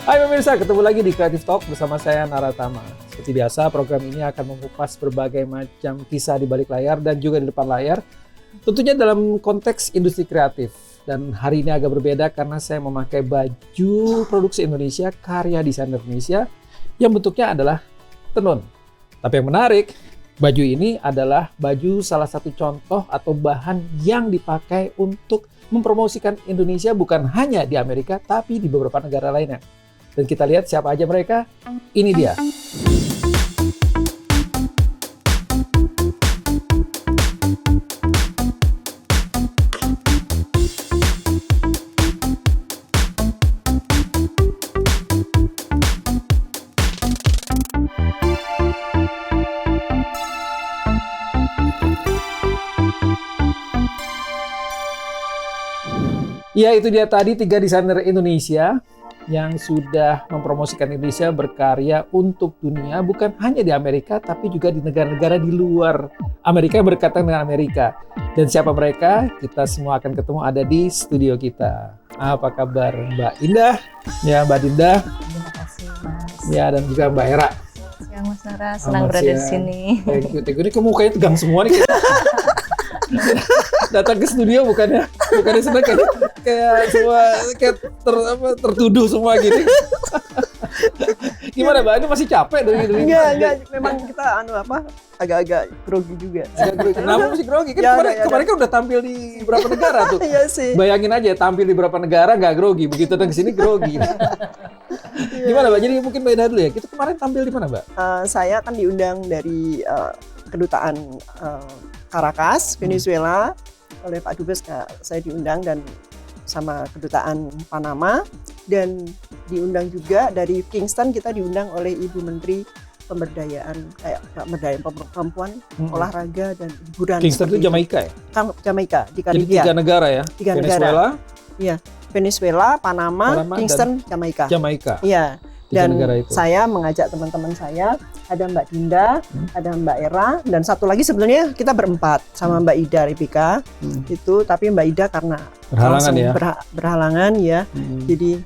Hai pemirsa, ketemu lagi di Creative Talk bersama saya Naratama. Seperti biasa, program ini akan mengupas berbagai macam kisah di balik layar dan juga di depan layar. Tentunya dalam konteks industri kreatif. Dan hari ini agak berbeda karena saya memakai baju produksi Indonesia, karya desainer Indonesia, yang bentuknya adalah tenun. Tapi yang menarik, baju ini adalah baju salah satu contoh atau bahan yang dipakai untuk mempromosikan Indonesia bukan hanya di Amerika, tapi di beberapa negara lainnya. Dan kita lihat siapa aja mereka. Ini dia. Ya, itu dia tadi 3 desainer Indonesia yang sudah mempromosikan Indonesia berkarya untuk dunia, bukan hanya di Amerika, tapi juga di negara-negara di luar Amerika yang berkaitan dengan Amerika. Dan siapa mereka? Kita semua akan ketemu ada di studio kita. Apa kabar Mbak Indah? Ya, Mbak Dinda. Terima kasih, Mas. Ya, dan juga Mbak Era. Siang, Mas Nara. Senang berada di sini. Thank you. Ini kok mukanya tegang semua nih. Datang ke studio bukannya senang kayak semua kayak tertuduh semua gini. Gimana Mbak? Ini masih capek dari Enggak, memang kita agak-agak grogi juga. Kenapa masih grogi? Kan kemarin kan udah tampil di beberapa negara tuh. Iya sih. Bayangin aja tampil di beberapa negara nggak grogi, begitu datang ke sini grogi. Gimana Mbak? Jadi mungkin beda dulu ya. Kita kemarin tampil di mana Mbak? Saya kan diundang dari kedutaan Caracas, Venezuela oleh Pak Dubes. Saya diundang dan sama kedutaan Panama, dan diundang juga dari Kingston. Kita diundang oleh Ibu Menteri Pemberdayaan Perempuan, Olahraga dan Hiburan. Kingston itu Jamaika ya? Jamaika di Jadi Karibia. 3 negara ya? 3 Venezuela, negara. Iya, Venezuela, Panama, Kingston, Jamaika. Jamaika. Iya. 3 Dan negara itu. saya mengajak teman-teman saya, ada Mbak Dinda, ada Mbak Era, dan satu lagi sebenarnya kita berempat sama Mbak Ida Rebika itu, tapi Mbak Ida karena Berhalangan ya? Berhalangan ya, jadi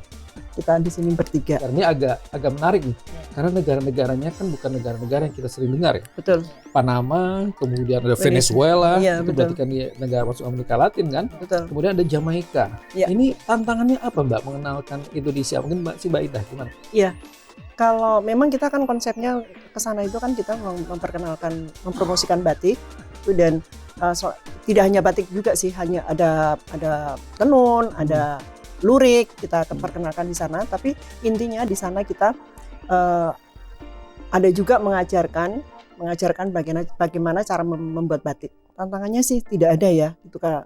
kita di sini bertiga. Ini agak menarik nih, karena negara-negaranya kan bukan negara-negara yang kita sering dengar ya. Betul. Panama, kemudian ada Venezuela, iya, itu betul. berarti kan di negara masuk Amerika Latin kan. Betul. Kemudian ada Jamaika. Iya. Ini tantangannya apa Mbak mengenalkan Indonesia? Mungkin Mbak Ida gimana? Iya. Kalau memang kita kan konsepnya ke sana itu kan kita mempromosikan batik, dan tidak hanya batik juga sih, hanya ada tenun, ada lurik, kita perkenalkan di sana. Tapi intinya di sana kita ada juga mengajarkan bagaimana cara membuat batik. Tantangannya sih tidak ada ya, itu kan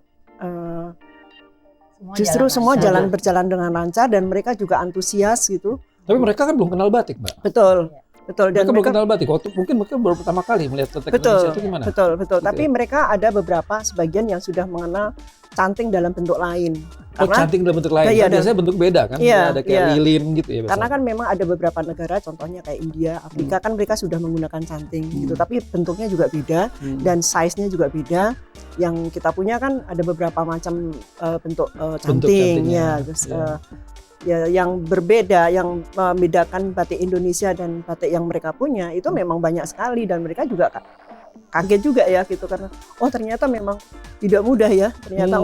justru semua berjalan dengan lancar dan mereka juga antusias gitu. Tapi mereka kan belum kenal batik Mbak. Betul. Dan mereka belum kenal batik. Mungkin mereka baru pertama kali melihat batik Indonesia itu gimana? Betul. Gitu Tapi ya? mereka ada beberapa sebagian yang sudah mengenal canting dalam bentuk lain. Canting dalam bentuk lain. Iya, biasanya bentuk beda kan? Iya, ada kayak lilin gitu ya. Karena kan memang ada beberapa negara, contohnya kayak India, Afrika kan mereka sudah menggunakan canting gitu. Tapi bentuknya juga beda dan size-nya juga beda. Yang kita punya kan ada beberapa macam bentuk canting ya. Terus, ya yang berbeda, yang membedakan batik Indonesia dan batik yang mereka punya itu memang banyak sekali, dan mereka juga kaget juga ya gitu, karena ternyata memang tidak mudah ya ternyata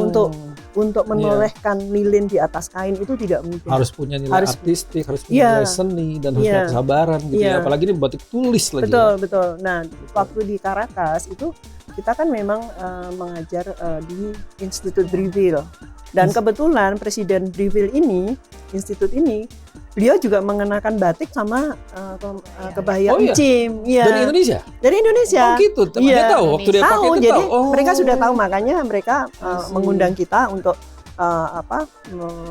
untuk menolehkan lilin di atas kain itu tidak mudah. Harus punya nilai artistik, harus punya nilai seni, dan harus punya kesabaran gitu ya. Apalagi ini batik tulis lagi. Betul. Nah, waktu di Caracas itu kita kan memang mengajar di Institut Breville. Dan kebetulan Presiden Breville ini, institut ini, beliau juga mengenakan batik sama kebaya encim. Ya. Dari Indonesia? Dari Indonesia. Oh gitu, dia tahu waktu dia pakai itu jadi tahu. Mereka sudah tahu, makanya mereka mengundang kita untuk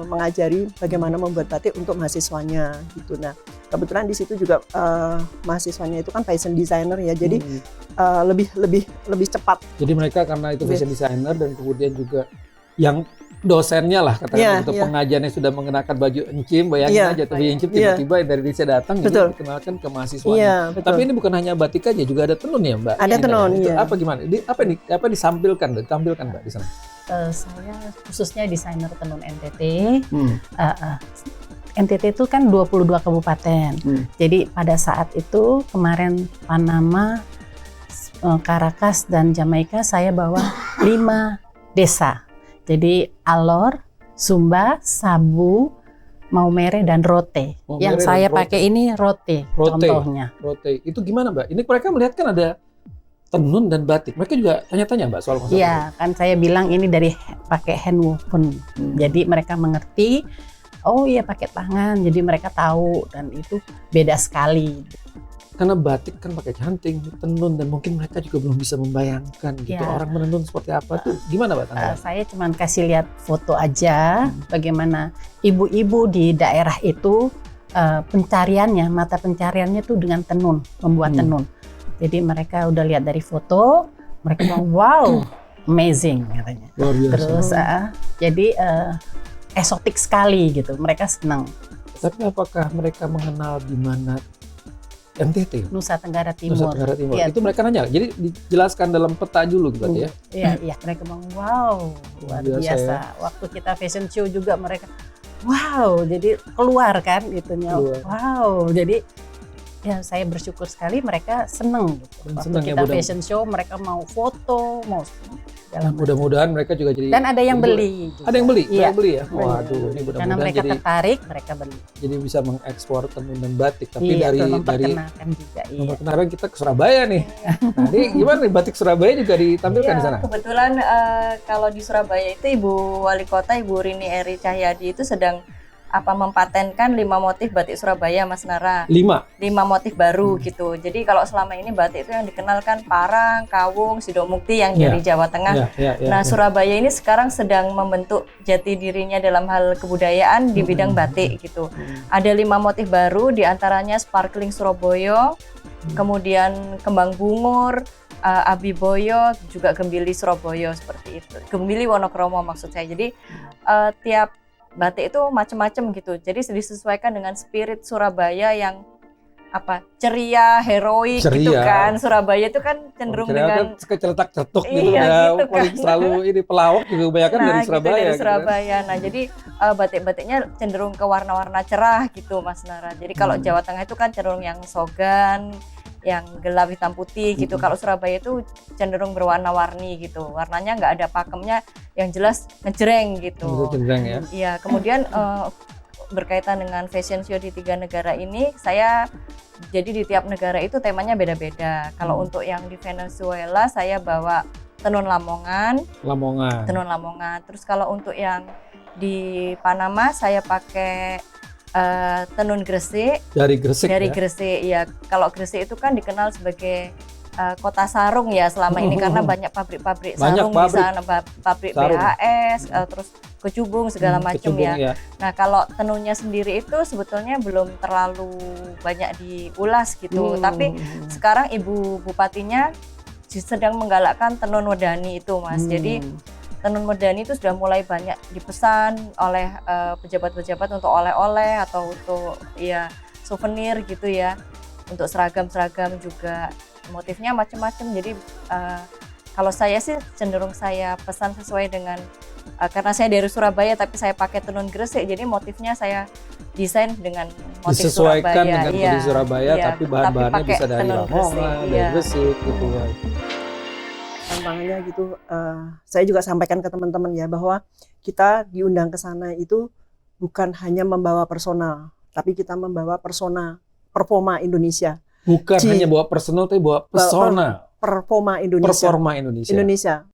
mengajari bagaimana membuat batik untuk mahasiswanya gitu. Nah, kebetulan di situ juga mahasiswanya itu kan fashion designer ya, jadi lebih cepat. Jadi mereka karena itu fashion designer, dan kemudian juga yang dosennya lah katakan untuk pengajarnya sudah mengenakan baju encim, bayangin aja tuh encim tiba-tiba dari Indonesia datang gitu dikenalkan ke mahasiswanya. Tapi ini bukan hanya batik aja, juga ada tenun ya Mbak? Ada tenun. Itu apa gimana? Apa ditampilkan Mbak di sana? Saya khususnya desainer tenun NTT. NTT itu kan 22 kabupaten. Jadi pada saat itu kemarin Panama, Caracas dan Jamaika saya bawa 5 desa. Jadi Alor, Sumba, Sabu, Maumere dan Rote. Yang saya pakai ini Rote contohnya. Rote. Itu gimana, Mbak? Ini mereka melihat kan ada tenun dan batik. Mereka juga tanya-tanya, Mbak, soal konsep. Iya, kan saya bilang ini dari pakai hand woven. Jadi mereka mengerti, oh iya pakai tangan. Jadi mereka tahu dan itu beda sekali. Karena batik kan pakai canting, tenun, dan mungkin mereka juga belum bisa membayangkan gitu orang menenun seperti apa tuh. Gimana, Mbak? Saya cuma kasih lihat foto aja bagaimana ibu-ibu di daerah itu pencariannya, mata pencariannya tuh dengan tenun, membuat tenun. Jadi mereka udah lihat dari foto, mereka bilang wow, amazing katanya. Luar biasa. Terus jadi eksotik sekali gitu, mereka senang. Tapi apakah mereka mengenal di mana NTT? Nusa Tenggara Timur. Nusa Tenggara Timur. Ya. Itu mereka nanya. Jadi dijelaskan dalam peta dulu berarti ya. Iya, mereka bilang wow, luar biasa. Ya. Waktu kita fashion show juga mereka wow, jadi keluar kan itunya. Wow, jadi ya saya bersyukur sekali mereka seneng gitu. Waktu kita fashion show mereka mau foto, mau mudah-mudahan mereka juga jadi. Dan ada yang beli. Juga. Ada yang beli? Iya. Beli ya? Waduh, ini mudah-mudahan karena mereka jadi, tertarik, mereka beli. Jadi bisa mengekspor tenun dan batik. Tapi iya, dari memperkenalkan juga. Memperkenalkan kita ke Surabaya nih. Nah, ini gimana nih batik Surabaya juga ditampilkan di sana? Kebetulan kalau di Surabaya itu Ibu Wali Kota Ibu Rini Eri Cahyadi itu sedang mempatenkan 5 motif batik Surabaya, Mas Nara. 5 motif baru gitu. Jadi kalau selama ini batik itu yang dikenalkan Parang, Kawung, Sidomukti yang dari Jawa Tengah. Surabaya ini sekarang sedang membentuk jati dirinya dalam hal kebudayaan di bidang batik gitu. Ada 5 motif baru, diantaranya Sparkling Surabaya, kemudian Kembang Bungur, Abiboyo, juga Gembili Surabaya seperti itu. Gembili Wonokromo maksud saya. Jadi tiap batik itu macam-macam gitu. Jadi disesuaikan dengan spirit Surabaya yang ceria, heroik gitu kan. Surabaya itu kan cenderung dengan keceletak-cetuk gitu ya. Gitu kan. Selalu ini pelawak juga kebanyakan dari Surabaya. Dari Surabaya. Nah, jadi batik-batiknya cenderung ke warna-warna cerah gitu, Mas Nara. Jadi kalau Jawa Tengah itu kan cenderung yang sogan, yang gelap hitam putih gitu. Kalau Surabaya itu cenderung berwarna-warni gitu. Warnanya nggak ada pakemnya, yang jelas ngejreng gitu. Ngejreng ya. Iya, kemudian berkaitan dengan fashion show di 3 negara ini, saya jadi di tiap negara itu temanya beda-beda. Kalau untuk yang di Venezuela saya bawa tenun Lamongan. Tenun Lamongan. Terus kalau untuk yang di Panama saya pakai tenun Gresik. Dari Gresik ya. Kalau Gresik itu kan dikenal sebagai kota sarung ya selama ini karena banyak pabrik-pabrik sarung di sana, pabrik BHS, terus kecubung segala macam ya. Nah, kalau tenunnya sendiri itu sebetulnya belum terlalu banyak diulas gitu. Tapi sekarang Ibu Bupatinya sedang menggalakkan tenun wedani itu, Mas. Jadi tenun wedani itu sudah mulai banyak dipesan oleh pejabat-pejabat untuk oleh-oleh atau untuk souvenir gitu ya. Untuk seragam-seragam juga motifnya macam-macam. Jadi kalau saya sih cenderung saya pesan sesuai dengan karena saya dari Surabaya tapi saya pakai tenun Gresik, jadi motifnya saya desain dengan motif disesuaikan Surabaya. dengan motif Surabaya, tapi bahan-bahannya bisa dari Lamongan, dari Gresik gitu ya. Tantangannya gitu, saya juga sampaikan ke teman-teman ya bahwa kita diundang ke sana itu bukan hanya membawa personal, tapi kita membawa performa Indonesia. Bukan hanya bawa personal, tapi bawa persona. Performa Indonesia.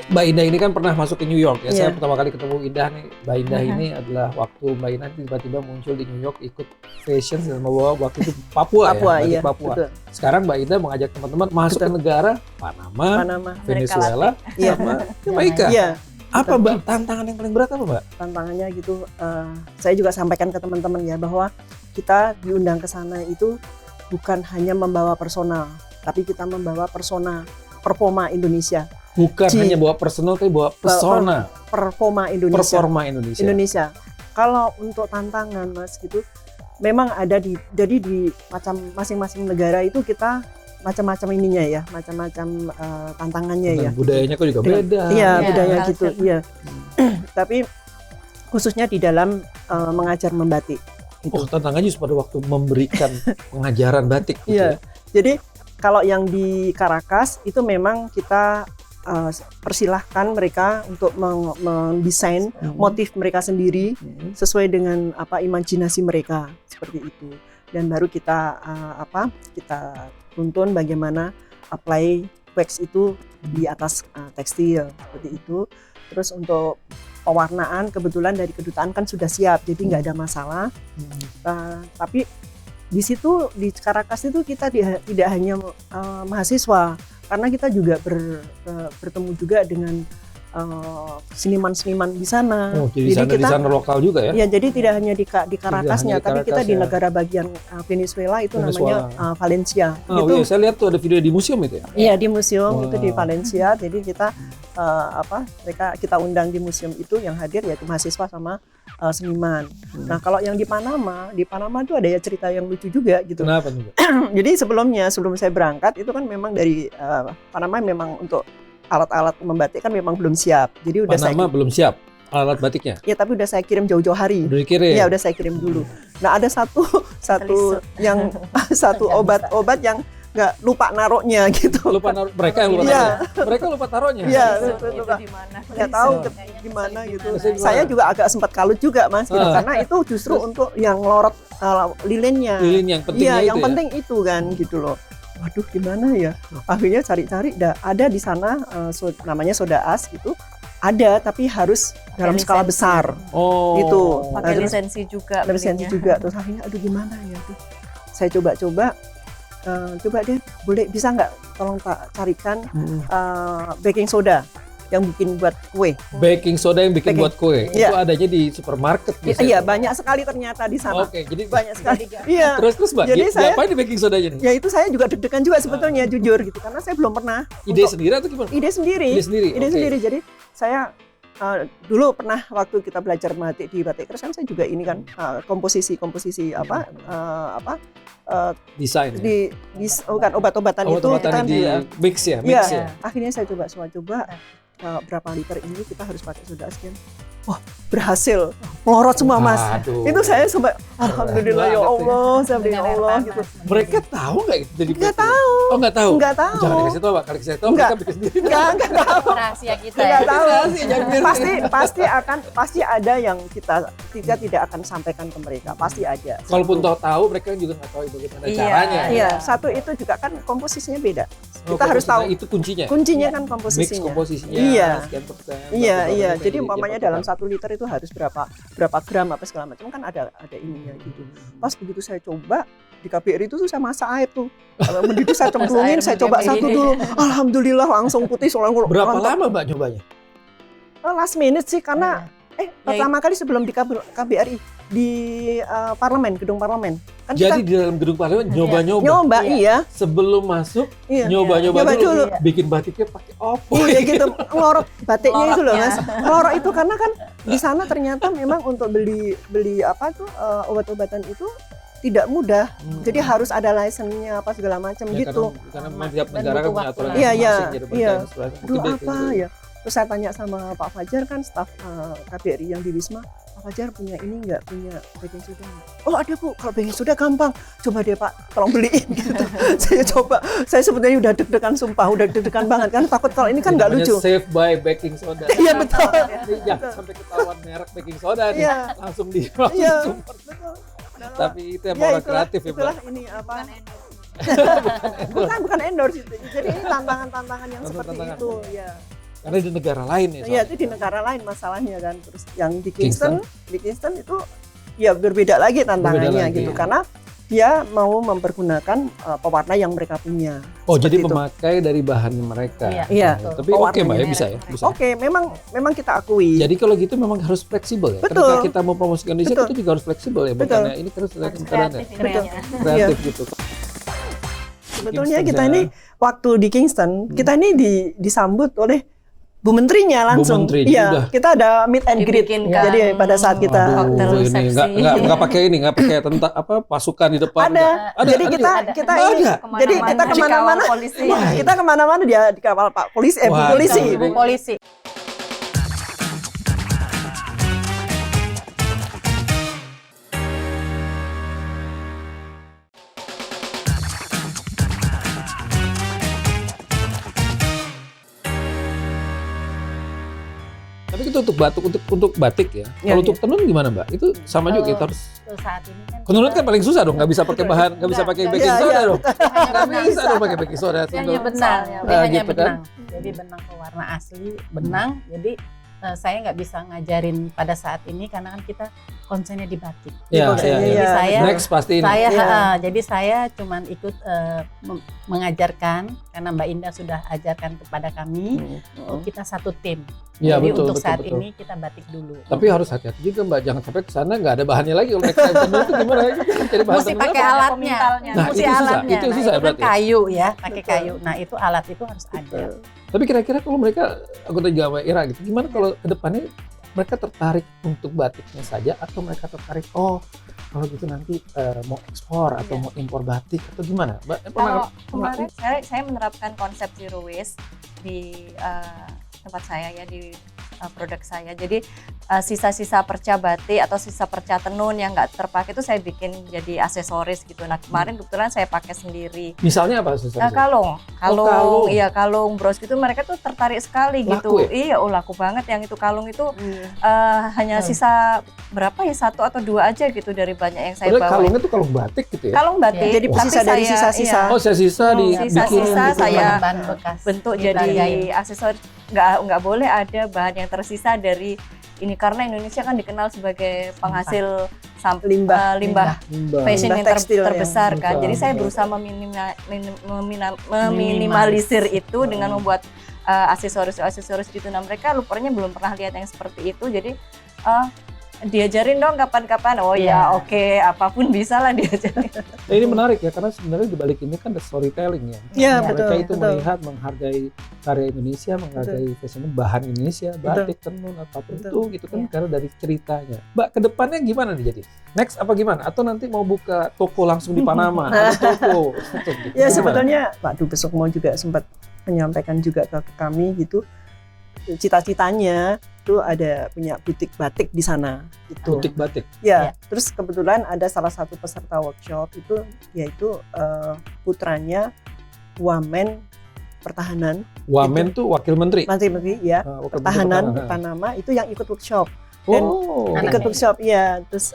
Mbak Indah ini kan pernah masuk ke New York ya. Saya pertama kali ketemu Indah nih. Mbak Indah ini adalah waktu Mbak Indah tiba-tiba muncul di New York ikut fashion dan membawa waktu itu Papua. Betul. Sekarang Mbak Indah mengajak teman-teman masuk ke negara Panama, Venezuela, sama Jamaika. Apa Mbak tantangan yang paling berat apa Mbak? Tantangannya gitu, saya juga sampaikan ke teman-teman ya bahwa kita diundang ke sana itu bukan hanya membawa personal, tapi kita membawa performa Indonesia. Bukan hanya bawa personal, tapi bawa persona. Performa Indonesia. Kalau untuk tantangan Mas gitu, memang ada jadi di macam masing-masing negara itu kita macam-macam ininya ya, macam-macam tantangannya ya. Budayanya kok juga beda. Iya, Ya, budaya culture. gitu. Iya. Tapi khususnya di dalam mengajar membatik. Gitu. Oh, tantangannya pada waktu memberikan pengajaran batik gitu Iya. ya. Jadi kalau yang di Caracas itu memang kita persilahkan mereka untuk mendesain motif mereka sendiri sesuai dengan apa imajinasi mereka seperti itu. Dan baru kita kita tuntun bagaimana apply wax itu di atas tekstil seperti itu. Terus untuk pewarnaan kebetulan dari kedutaan kan sudah siap, jadi nggak ada masalah. Tapi di situ di Caracas itu kita tidak hanya mahasiswa, karena kita juga bertemu juga dengan seniman-seniman di sana. Oh, jadi di sana lokal juga ya? Ya, jadi tidak hanya di Caracasnya, tapi kita di negara bagian Venezuela itu namanya Valencia. Oh Itu, iya, saya lihat tuh ada video di museum itu ya? Iya, di museum itu di Wow. Valencia. Jadi kita kita undang di museum itu, yang hadir yaitu mahasiswa sama seniman. Nah, kalau yang di Panama itu ada ya cerita yang lucu juga gitu. Kenapa nih? Jadi sebelum saya berangkat itu kan memang dari Panama memang untuk alat-alat membatik kan memang belum siap. Jadi udah Panama belum siap alat batiknya? ya, tapi udah saya kirim jauh-jauh hari. Udah dikirim? Iya, udah saya kirim dulu. Nah, ada satu yang satu obat yang nggak lupa naruhnya gitu. Mereka yang lupa Iya. taruhnya? Mereka lupa taruhnya? Iya, Itu lupa. di mana? Nggak tahu gimana gitu. Gimana? Saya juga agak sempat kalut juga Mas gitu, karena itu justru untuk yang lorot lilinnya. Lilin yang pentingnya Iya, itu yang ya? penting itu kan gitu loh. Waduh, gimana ya? Akhirnya cari-cari, ada di sana namanya soda as gitu. Ada, tapi harus dalam skala lisensi. besar. Oh. Gitu. Pakai Terus lisensi juga. ada lisensi belinya. juga. Terus akhirnya aduh gimana ya tuh. Saya coba-coba coba deh, boleh bisa nggak tolong carikan baking soda yang bikin buat kue. Baking soda yang bikin Baking. buat kue. Iya. Itu adanya di supermarket biasanya. Iya, banyak sekali ternyata di sana. Oke, jadi Banyak sekali. Iya. terus Mbak, Jadi saya- diapain di baking sodanya nih? Ya itu saya juga deg-degan juga sebetulnya jujur gitu, karena saya belum pernah. Ide untuk- sendiri atau gimana? Ide sendiri. Ide sendiri. Ide oke. sendiri. Jadi saya dulu pernah waktu kita belajar batik di Batik Keras kan saya juga ini kan komposisi Desain. Ya? bukan obat-obatan itu Obat-obatan kan di mix ya, Iya. mix ya. Akhirnya saya coba berapa liter ini kita harus pakai soda sekian. Wah, berhasil. Melorot semua, Mas. Aduh. Itu saya sampai alhamdulillah ya banget ya. Allah, saya ya Allah gitu. Mereka tahu nggak itu jadi Nggak baking? tahu. Oh, nggak tahu. Nggak tahu. Jangan dikasih tahu, Pak. Kalau dikasih tahu Nggak. mereka bikin sendiri. Nggak tahu. Rahasia kita Nggak ya. tahu. Rahasia, jangan biarin. Pasti ada yang kita tidak akan sampaikan ke mereka. Pasti ada. Kalaupun Satu. tahu mereka juga nggak tahu bagaimana Iya. caranya. Iya, satu itu juga kan komposisinya beda. Oh, Kita harus tahu. itu kuncinya. Kuncinya kan Mix komposisinya. komposisinya. Iya. Sekian persen. Iya, berapa iya. persen, Jadi iya, umpamanya berapa dalam gram. 1 liter itu harus berapa gram apa segala macam kan ada ininya gitu. Pas begitu saya coba di KBRI itu tuh saya masak air tuh. Kalau mendidih saya cemplungin, saya coba mendidih. satu dulu. Alhamdulillah langsung putih langsung. Berapa lama Mbak nyobanya? Last minute sih karena pertama kali sebelum di KBRI di gedung parlemen. Kan Jadi kita di dalam gedung parlemen nyoba-nyoba. nyoba iya. Sebelum masuk Iya. nyoba-nyoba Nyoba dulu. dulu. Bikin batiknya pakai apa? Iya gitu, ngelorot batiknya itu loh Ngelorotnya. Mas. Ngelorot itu karena kan di sana ternyata memang untuk beli obat-obatan itu tidak mudah. Jadi harus ada license-nya apa segala macam Ya, gitu. Karena memang tiap Dan negara kan butuh punya waktu aturan lah. Iya, iya, masing-masing, jadi iya. berbagai aturan. Aduh Mungkin apa ya? Terus saya tanya sama Pak Fajar kan staf KBRI yang di Wisma, Pak Fajar punya ini nggak, punya baking soda nggak? Oh ada Bu, kalau baking soda gampang. Coba deh Pak, tolong beliin gitu. Saya coba, saya sebetulnya udah deg-degan sumpah, udah deg-degan banget kan takut kalau ini kan nggak Namanya lucu. Save by baking soda. Iya betul. Ini jangan sampai ketahuan merek baking soda nih. Iya. Langsung Iya. support. Betul. Tapi itu yang Ya, orang kreatif ya, Mbak. itulah ini apa? Bukan endorse itu. Jadi ini tantangan-tantangan yang seperti Tantangan. itu ya. Karena di negara lain ya. Iya, itu di negara lain masalahnya kan. Terus yang di Kingston itu ya berbeda lagi tantangannya lagi. gitu karena dia mau mempergunakan pewarna yang mereka punya. Oh, jadi Seperti itu. memakai dari bahan mereka. Iya. Iya. Tapi oke Mbak ya, Pewarnanya. bisa ya. Bisa. Oke, memang kita akui. Jadi kalau gitu memang harus fleksibel ya. Betul. Ketika kita mau promosikan Indonesia Betul. itu juga harus fleksibel ya. Betul. Bukannya ini terus Harus keren ya. kreatif kreatif. Kreatif gitu. Sebetulnya Kingston kita ya. ini waktu di Kingston, kita ini disambut oleh Bu Menterinya langsung. Bu Menteri Iya, juga. kita ada meet and greet. Dibikinkan Jadi pada saat kita cocktail Aduh, ini resepsi. nggak pakai ini, nggak pakai pasukan di depan. ada. Ada, Jadi ada kita juga. kita Ada. ini, jadi kita Dikawal kemana-mana. polisi. Kita kemana-mana dia dikawal Pak Polisi, Bu Wah, Polisi. itu- Ibu polisi. Tapi itu untuk batik, untuk batik ya. Iya, Kalau iya. untuk tenun gimana Mbak? Itu sama juga kita Kalau harus. saat ini kan Tenun kan paling susah dong, nggak bisa pakai bahan, nggak bisa pakai baking Iya, soda iya. dong. Nggak bisa dong pakai baking soda. Dia hanya tenun. benang, Misalnya. dia hanya Gitu kan. benang. Jadi benang pewarna asli, benang. Jadi saya nggak bisa ngajarin pada saat ini karena kan kita konsennya di batik. Iya, Jadi iya, iya. saya- Next pasti ini. Saya, Iya. jadi saya cuman ikut mengajarkan karena Mbak Indah sudah ajarkan kepada kami. Oh, kita satu tim. Iya, Jadi betul, untuk betul, saat betul. ini kita batik dulu. Tapi harus hati-hati juga Mbak, jangan sampai ke sana nggak ada bahannya lagi. Kalau next time tenun itu gimana? Kita cari bahan Mesti tenun pakai apa? alatnya, Pemintalnya. Nah, mesti itu susah, alatnya. itu Nah, susah itu kan berarti. kayu ya, pakai Betul. kayu. Nah itu alat itu harus ada. Tapi kira-kira kalau mereka anggota Jamaira gitu, gimana kalau ke depannya mereka tertarik untuk batiknya saja atau mereka tertarik kalau gitu nanti mau ekspor atau Iya. mau impor batik atau gimana? Mbak, Kalau kemarin saya menerapkan konsep zero waste di tempat saya ya, di produk saya. Jadi sisa-sisa perca batik atau sisa perca tenun yang nggak terpakai itu saya bikin jadi aksesoris gitu. Nah kemarin kebetulan saya pakai sendiri. misalnya apa susah? Kalung, kalung. iya kalung bros gitu. Mereka tuh tertarik sekali Laku gitu. ya? Iya, laku banget yang itu kalung itu Iya. hanya sisa berapa ya, 1 atau 2 aja gitu dari banyak yang saya Padahal bawa. kalungnya tuh kalung batik gitu ya? Kalung batik. Iya. Jadi tapi sisa dari saya- sisa-sisa. iya, Oh, sisa-sisa Hmm, dibikin sisa-sisa gitu. saya bahan bekas bentuk diperagain. jadi aksesoris. Nggak boleh ada bahan yang tersisa dari ini karena Indonesia kan dikenal sebagai penghasil Limbah. limbah Limbah. fashion Limbah yang tekstil yang terbesar kan. besar. Jadi saya Betul. berusaha meminimalisir itu dengan membuat aksesoris gitu. Nah mereka rupanya belum pernah lihat yang seperti itu. Jadi diajarin dong kapan-kapan. Oh ya, Iya. oke, apapun bisa lah diajarin. Nah, ini menarik ya karena sebenarnya di balik ini kan ada storytelling ya. Iya, Mereka betul, itu betul. melihat, menghargai karya Indonesia, menghargai fashion bahan Indonesia, batik, tenun apapun Betul. itu gitu kan Iya. karena dari ceritanya. Mbak, kedepannya gimana nih jadi? Next apa gimana? Atau nanti mau buka toko langsung di Panama? Ada toko. Gitu. Ya Gimana? sebetulnya Pak Dubes Sukmo juga sempat menyampaikan juga ke kami gitu, cita-citanya itu ada punya butik batik di sana gitu. butik batik. Ya, terus kebetulan ada salah satu peserta workshop itu yaitu putranya Wamen Pertahanan, Wamen tuh wakil menteri. Menteri ya, Wakil Menteri Pertahanan Panama itu yang ikut workshop. dan Oh. Ikut workshop ya, terus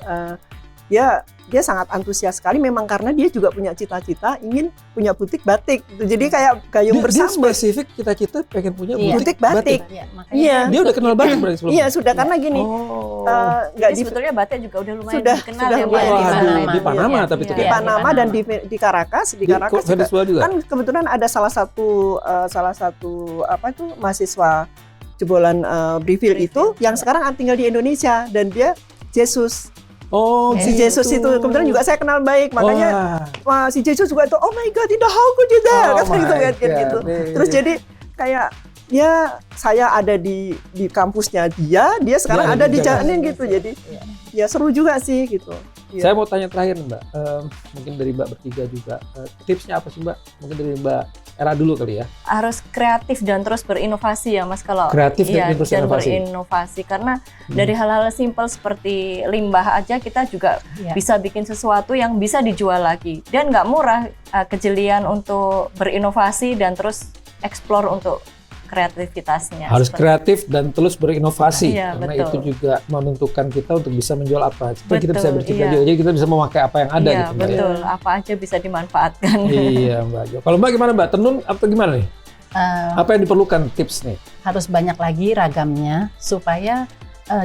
dia sangat antusias sekali memang karena dia juga punya cita-cita ingin punya butik batik gitu. Jadi kayak gayung Dia bersambut spesifik cita-cita pengen punya Iya. butik batik. Ya, makanya Iya. Dia udah kenal batik berarti sebelumnya? Iya sudah karena gini Oh. nggak Jadi di sebetulnya batik juga udah lumayan Sudah dikenal ya lumayan Mbak, di sana. Panama. Di Panama Iya, tapi itu iya. di Iya, Panama di dan Panama. di Caracas, di Caracas juga Venezuela juga. kan kebetulan ada salah satu apa itu mahasiswa jebolan Briville itu yang sekarang tinggal di Indonesia dan dia Jesus. Oh, Si gitu. Jesus itu kebetulan juga saya kenal baik makanya Wah. wah, si Jesus juga itu oh my god tidak how could you that Oh kata gitu my kan God. gitu. Nih. Terus jadi kayak ya saya ada di kampusnya dia sekarang Dia ada ada di di Jakarta Jakarta. gitu jadi ya seru juga sih gitu. Iya. Saya mau tanya terakhir Mbak, mungkin dari Mbak bertiga juga, tipsnya apa sih Mbak? Mungkin dari Mbak Era dulu kali ya. Harus kreatif dan terus berinovasi ya Mas kalau Kreatif dan iya, terus dan inovasi. berinovasi karena dari hal-hal simpel seperti limbah aja kita juga Iya. bisa bikin sesuatu yang bisa dijual lagi dan nggak murah. Kejelian untuk berinovasi dan terus explore untuk kreativitasnya. Harus Seperti- kreatif dan terus berinovasi Iya, karena betul. itu juga menentukan kita untuk bisa menjual apa. Supaya kita bisa Betul, bercipta iya. juga, jadi kita bisa memakai apa yang ada iya, gitu Mbak. ya. betul. Apa aja bisa dimanfaatkan. Iya Mbak Jo. Kalau Mbak gimana Mbak? Tenun atau gimana nih? Apa yang diperlukan tips nih? harus banyak lagi ragamnya supaya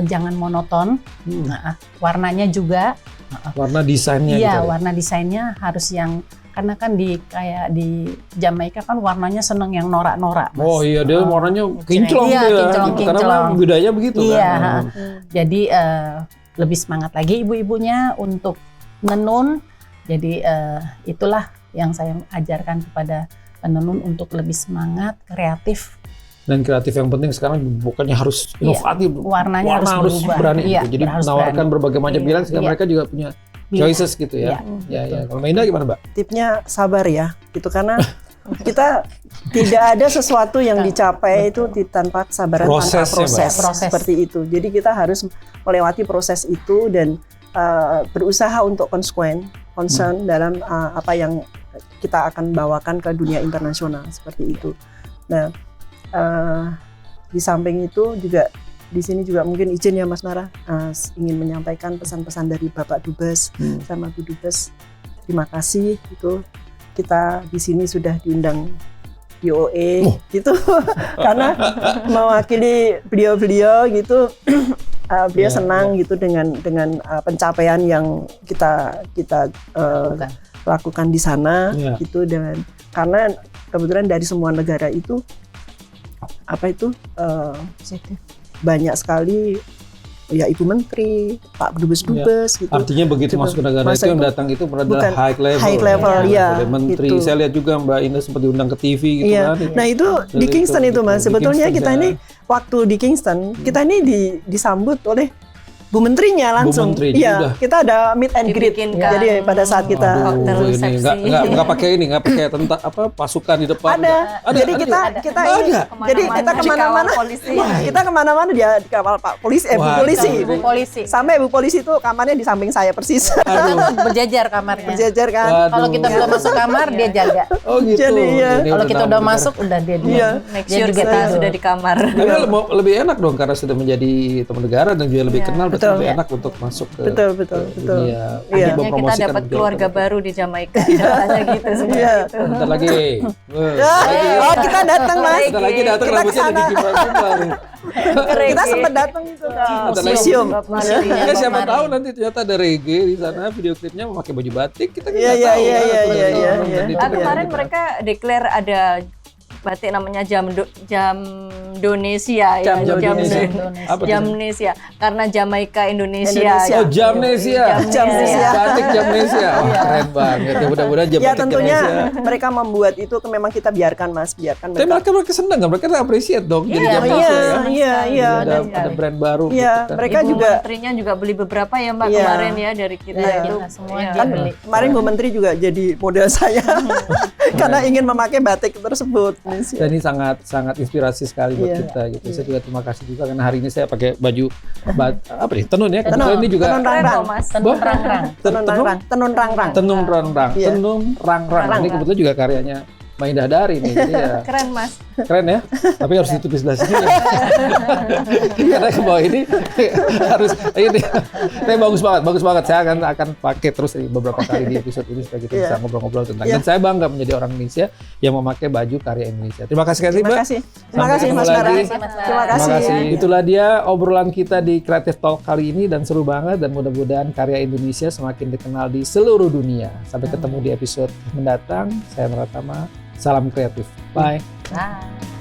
jangan monoton. Nah, warnanya juga. Warna desainnya Iya, gitu. warna desainnya harus yang karena kan kayak di Jamaika kan warnanya seneng yang norak-norak, Mas. Oh iya, dia warnanya kinclong Iya, dia. kinclong. Karena budaya begitu Iya, kan. Jadi lebih semangat lagi ibu-ibunya untuk menenun. Jadi itulah yang saya ajarkan kepada penenun untuk lebih semangat, kreatif Dan kreatif yang penting sekarang bukannya harus inovatif, Warnanya harus berubah. berani Iya, gitu. Jadi harus menawarkan berani. berbagai macam pilihan sehingga Iya. mereka juga punya Iya. choices gitu ya. Ya. Kalau Mbak Indah gimana, Mbak? Tipnya sabar ya, itu karena kita tidak ada sesuatu yang dicapai itu tanpa kesabaran, tanpa Prosesnya, proses, Mbak. Proses. seperti itu. Jadi kita harus melewati proses itu dan berusaha untuk concern dalam apa yang kita akan bawakan ke dunia internasional seperti itu. Nah, di samping itu juga di sini juga mungkin izin ya Mas Nara, ingin menyampaikan pesan-pesan dari Bapak Dubes sama Bu Dubes. Terima kasih itu kita di sini sudah diundang VOA gitu karena mewakili beliau-beliau gitu. Beliau senang gitu dengan pencapaian yang kita lakukan di sana gitu, dan karena kebetulan dari semua negara itu banyak sekali ya Ibu Menteri, Pak Dubes-dubes gitu. Artinya begitu masuk ke negara itu yang datang itu adalah high level ya, menteri. gitu. Saya lihat juga Mbak Indah sempat diundang ke TV gitu kan. Nah itu di Kingston itu Mas. Sebetulnya kita ini waktu di Kingston kita ini disambut oleh Bu Menterinya langsung. Iya, kita ada meet and greet. Jadi pada saat kita ini nggak pakai tentang pasukan di depan. Ada. Jadi kita kemana-mana. Kita kemana-mana dia di kapal Pak Polisi, Bu Polisi. Sampai Bu Polisi itu kamarnya di samping saya persis. Berjajar kamarnya. Berjajar kan. Kalau kita belum masuk kamar dia jaga. Oh gitu. Jadi, kalau kita udah masuk udah dia diam. Make sure kita sudah di kamar. Tapi lebih enak dong karena sudah menjadi teman negara dan juga lebih kenal. Lebih enak untuk masuk ke dunia. Akhirnya kita dapat keluarga baru di Jamaika. Caranya gitu seperti itu. Bentar lagi. Oh kita datang Mas. Bentar lagi datang rambutnya ada gimbal-gimbal. Kita sempat datang itu ke museum. Siapa tahu nanti ternyata ada reggae di sana, video klipnya memakai baju batik, kita nggak tahu. Iya. Kemarin mereka declare ada batik namanya Jamnesia ya, Jamnesia karena Jamaika Indonesia. Oh, Jamnesia. Batik Jamnesia. Keren banget. Ya mudah-mudahan ya tentunya mereka membuat itu memang kita biarkan Mas, biarkan mereka. Tapi mereka senang kan? Mereka appreciate dong jadi Jamnesia. Iya. Ada brand baru. Iya, mereka Ibu juga Menterinya juga beli beberapa ya Mbak kemarin ya dari kita itu. Semua kan kemarin Bu Menteri juga jadi model saya karena ingin memakai batik tersebut. Dan ini sangat inspirasi sekali buat kita gitu. Saya juga terima kasih juga karena hari ini saya pakai baju tenun ya. Kebetulan ini juga tenun rangrang. Ini kebetulan juga karyanya Mbak Indah Dari nih. Jadi ya, keren Mas. Keren ya. Tapi harus ditulis sebelah sini. Karena ke bawah ini harus ini. Tapi bagus banget. Saya akan pakai terus beberapa kali di episode ini supaya kita bisa ngobrol-ngobrol tentang. Dan saya bangga menjadi orang Indonesia yang memakai baju karya Indonesia. Terima kasih sekali Mbak. Terima kasih Mas Bara. Terima kasih. Itulah dia obrolan kita di Creative Talk kali ini dan seru banget dan mudah-mudahan karya Indonesia semakin dikenal di seluruh dunia. Sampai ketemu di episode mendatang. Saya Naratama. Salam kreatif. Bye. Bye.